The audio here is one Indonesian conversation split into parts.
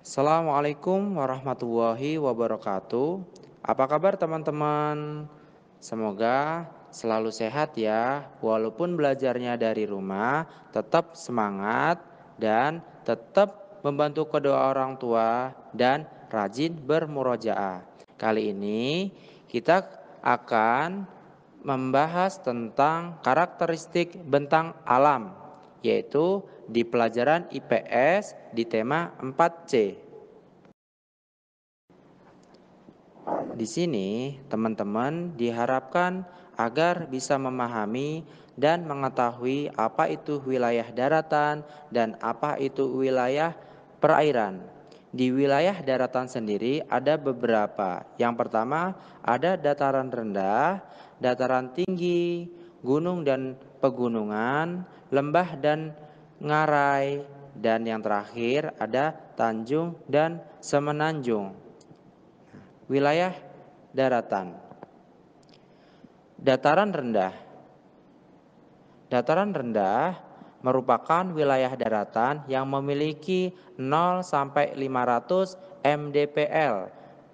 Assalamualaikum warahmatullahi wabarakatuh. Apa kabar teman-teman? Semoga selalu sehat ya. Walaupun belajarnya dari rumah, tetap semangat dan tetap membantu kedua orang tua dan rajin bermurojaah. Kali ini kita akan membahas tentang karakteristik bentang alam, yaitu di pelajaran IPS di tema 4C. Di sini, teman-teman diharapkan agar bisa memahami dan mengetahui apa itu wilayah daratan dan apa itu wilayah perairan. Di wilayah daratan sendiri ada beberapa. Yang pertama, ada dataran rendah, dataran tinggi, gunung dan pegunungan, lembah dan ngarai, dan yang terakhir ada tanjung dan semenanjung. Wilayah daratan. Dataran rendah. Dataran rendah merupakan wilayah daratan yang memiliki 0 sampai 500 mdpl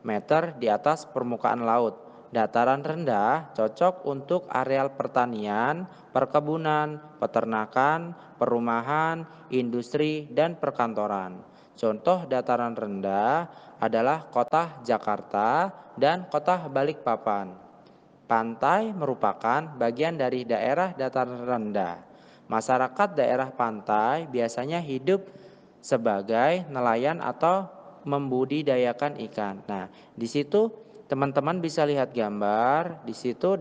meter di atas permukaan laut. Dataran rendah cocok untuk areal pertanian, perkebunan, peternakan, perumahan, industri, dan perkantoran. Contoh dataran rendah adalah kota Jakarta dan kota Balikpapan. Pantai merupakan bagian dari daerah dataran rendah. Masyarakat daerah pantai biasanya hidup sebagai nelayan atau membudidayakan ikan. Nah, di situ teman-teman bisa lihat gambar, di situ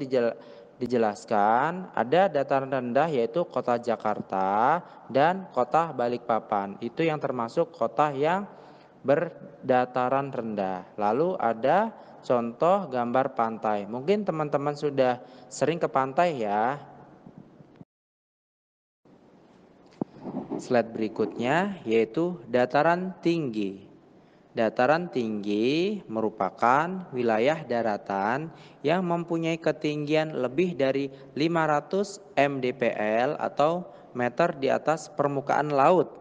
dijelaskan ada dataran rendah yaitu kota Jakarta dan kota Balikpapan. Itu yang termasuk kota yang berdataran rendah. Lalu ada contoh gambar pantai. Mungkin teman-teman sudah sering ke pantai ya. Slide berikutnya yaitu dataran tinggi. Dataran tinggi merupakan wilayah daratan yang mempunyai ketinggian lebih dari 500 mdpl atau meter di atas permukaan laut.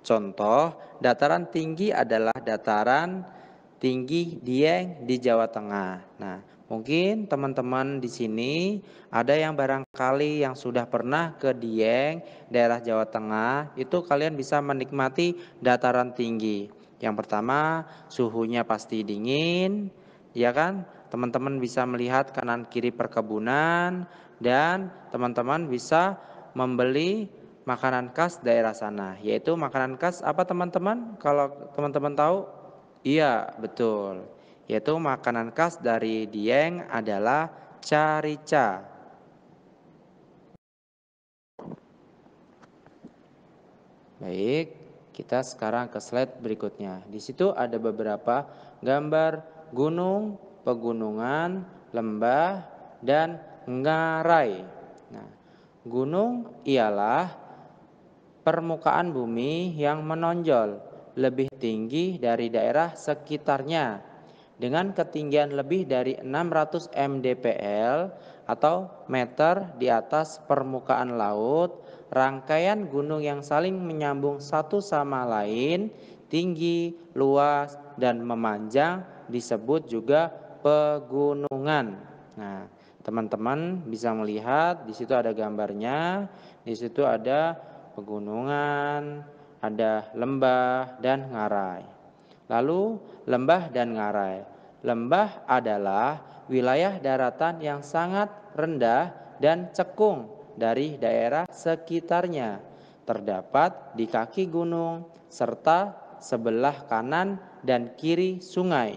Contoh, dataran tinggi adalah dataran tinggi Dieng di Jawa Tengah. Nah, mungkin teman-teman di sini ada yang barangkali yang sudah pernah ke Dieng, daerah Jawa Tengah, itu kalian bisa menikmati dataran tinggi. Yang pertama, suhunya pasti dingin, ya kan? Teman-teman bisa melihat kanan kiri perkebunan dan teman-teman bisa membeli makanan khas daerah sana, yaitu makanan khas apa teman-teman? Kalau teman-teman tahu? Iya, betul. Yaitu makanan khas dari Dieng adalah carica. Baik, kita sekarang ke slide berikutnya. Di situ ada beberapa gambar gunung, pegunungan, lembah, dan ngarai. Nah, gunung ialah permukaan bumi yang menonjol lebih tinggi dari daerah sekitarnya dengan ketinggian lebih dari 600 mdpl atau meter di atas permukaan laut. Rangkaian gunung yang saling menyambung satu sama lain, tinggi, luas, dan memanjang disebut juga pegunungan. Nah, teman-teman bisa melihat di situ ada gambarnya, di situ ada pegunungan, ada lembah dan ngarai. Lalu lembah dan ngarai. Lembah adalah wilayah daratan yang sangat rendah dan cekung dari daerah sekitarnya. Terdapat di kaki gunung serta sebelah kanan dan kiri sungai.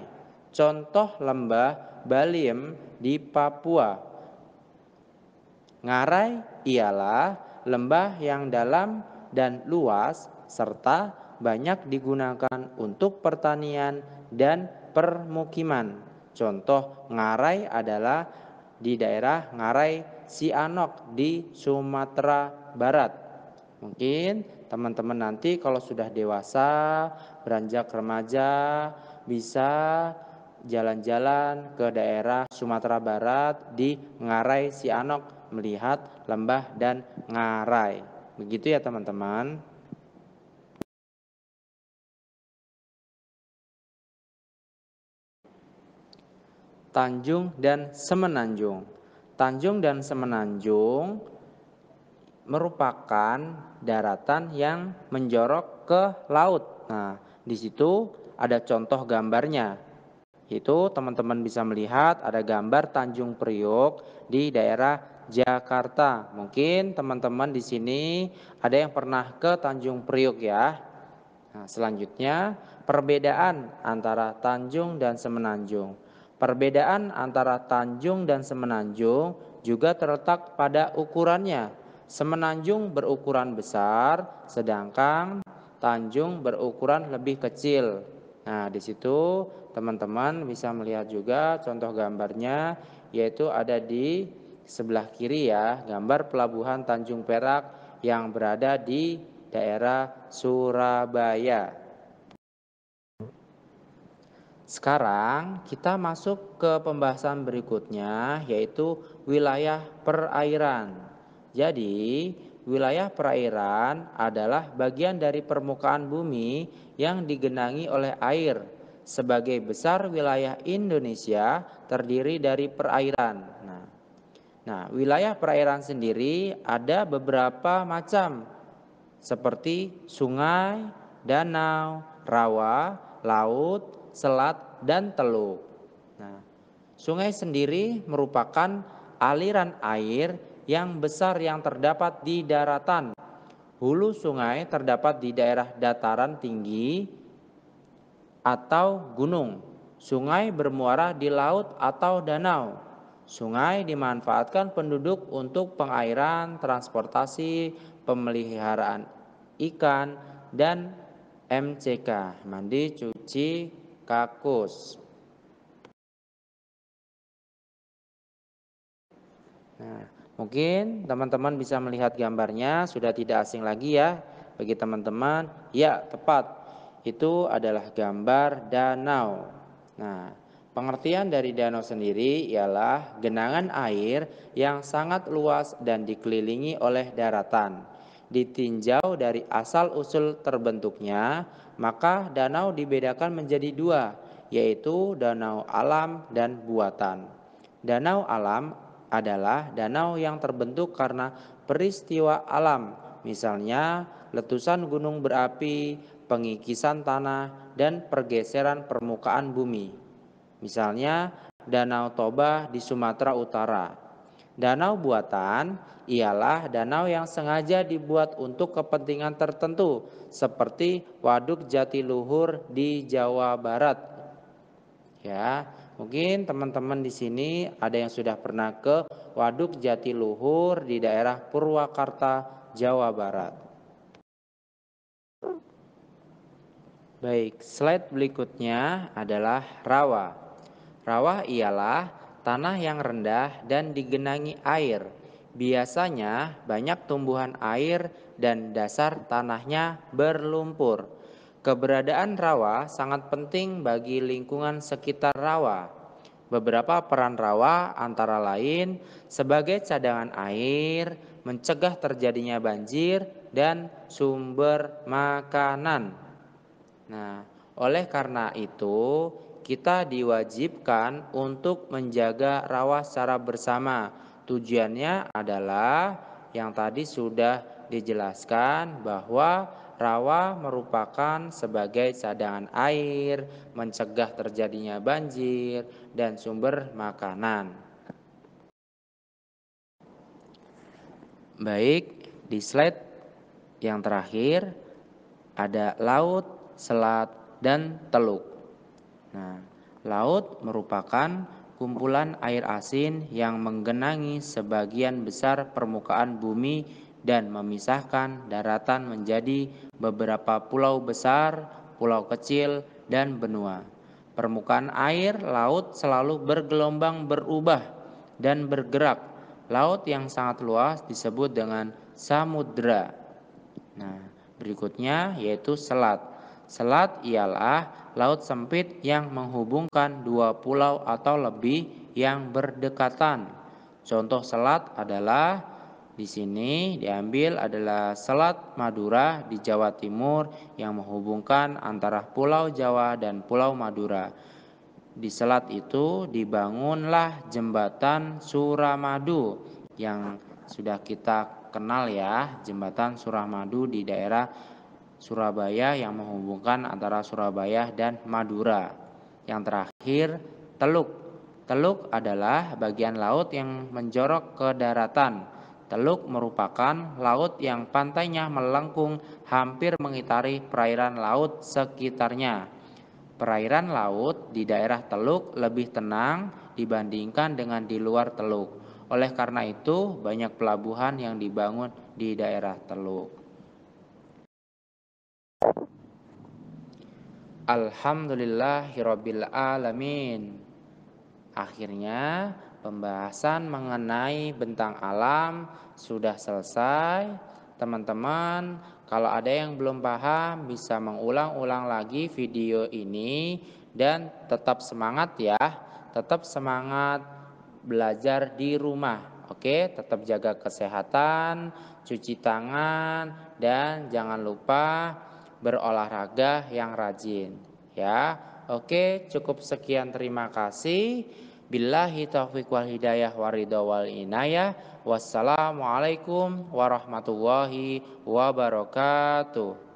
Contoh lembah Baliem di Papua. Ngarai ialah lembah yang dalam dan luas serta banyak digunakan untuk pertanian dan permukiman. Contoh ngarai adalah di daerah Ngarai Sianok di Sumatera Barat. Mungkin teman-teman nanti kalau sudah dewasa, beranjak remaja, bisa jalan-jalan ke daerah Sumatera Barat di Ngarai Sianok melihat lembah dan ngarai. Begitu ya teman-teman. tanjung dan semenanjung. Tanjung dan semenanjung merupakan daratan yang menjorok ke laut. Nah, di situ ada contoh gambarnya. Itu teman-teman bisa melihat ada gambar Tanjung Priok di daerah Jakarta. Mungkin teman-teman di sini ada yang pernah ke Tanjung Priok ya. Nah, selanjutnya perbedaan antara Tanjung dan Semenanjung. Perbedaan antara Tanjung dan Semenanjung juga terletak pada ukurannya. Semenanjung berukuran besar, sedangkan Tanjung berukuran lebih kecil. Nah, di situ teman-teman bisa melihat juga contoh gambarnya, yaitu ada di sebelah kiri ya, gambar pelabuhan Tanjung Perak yang berada di daerah Surabaya. Sekarang kita masuk ke pembahasan berikutnya, yaitu wilayah perairan. Jadi, wilayah perairan adalah bagian dari permukaan bumi yang digenangi oleh air. Sebagai besar wilayah Indonesia terdiri dari perairan. Nah, wilayah perairan sendiri ada beberapa macam, seperti sungai, danau, rawa, laut, selat, dan teluk. Nah, sungai sendiri merupakan aliran air yang besar yang terdapat di daratan. Hulu sungai terdapat di daerah dataran tinggi atau gunung. Sungai bermuara di laut atau danau. Sungai dimanfaatkan penduduk untuk pengairan, transportasi, pemeliharaan ikan, dan MCK, mandi, cuci, kakus. Nah, mungkin teman-teman bisa melihat gambarnya, sudah tidak asing lagi ya bagi teman-teman. Ya, tepat. Itu adalah gambar danau. Nah, pengertian dari danau sendiri ialah genangan air yang sangat luas dan dikelilingi oleh daratan. Ditinjau dari asal-usul terbentuknya, maka danau dibedakan menjadi dua, yaitu danau alam dan buatan. Danau alam adalah danau yang terbentuk karena peristiwa alam, misalnya letusan gunung berapi, pengikisan tanah, dan pergeseran permukaan bumi. Misalnya Danau Toba di Sumatera Utara. Danau buatan ialah danau yang sengaja dibuat untuk kepentingan tertentu, seperti Waduk Jatiluhur di Jawa Barat. Ya, mungkin teman-teman di sini ada yang sudah pernah ke Waduk Jatiluhur di daerah Purwakarta, Jawa Barat. Baik, slide berikutnya adalah rawa. Rawa ialah tanah yang rendah dan digenangi air. Biasanya banyak tumbuhan air dan dasar tanahnya berlumpur. Keberadaan rawa sangat penting bagi lingkungan sekitar rawa. Beberapa peran rawa antara lain sebagai cadangan air, mencegah terjadinya banjir, dan sumber makanan. Nah, oleh karena itu kita diwajibkan untuk menjaga rawa secara bersama. Tujuannya adalah yang tadi sudah dijelaskan bahwa rawa merupakan sebagai cadangan air, mencegah terjadinya banjir, dan sumber makanan. Baik, di slide yang terakhir ada laut, selat, dan teluk. Nah, laut merupakan kumpulan air asin yang menggenangi sebagian besar permukaan bumi dan memisahkan daratan menjadi beberapa pulau besar, pulau kecil, dan benua. Permukaan air laut selalu bergelombang, berubah, dan bergerak. Laut yang sangat luas disebut dengan samudra. Nah, berikutnya yaitu selat. Selat ialah laut sempit yang menghubungkan dua pulau atau lebih yang berdekatan. Contoh selat adalah di sini diambil adalah Selat Madura di Jawa Timur yang menghubungkan antara Pulau Jawa dan Pulau Madura. Di Selat itu dibangunlah jembatan Suramadu yang sudah kita kenal ya, jembatan Suramadu di daerah Surabaya yang menghubungkan antara Surabaya dan Madura. Yang terakhir, Teluk. Teluk adalah bagian laut yang menjorok ke daratan. Teluk merupakan laut yang pantainya melengkung hampir mengitari perairan laut sekitarnya. Perairan laut di daerah Teluk lebih tenang dibandingkan dengan di luar Teluk. Oleh karena itu, banyak pelabuhan yang dibangun di daerah Teluk. Alhamdulillahirabbil alamin. Akhirnya, pembahasan mengenai bentang alam sudah selesai. Teman-teman, kalau ada yang belum paham bisa mengulang-ulang lagi video ini dan tetap semangat ya. Tetap semangat belajar di rumah. Oke, tetap jaga kesehatan, cuci tangan dan jangan lupa berolahraga yang rajin ya. Oke, cukup sekian, terima kasih. Billahi taufiq wal hidayah waridha wal inayah. Wassalamualaikum warahmatullahi wabarakatuh.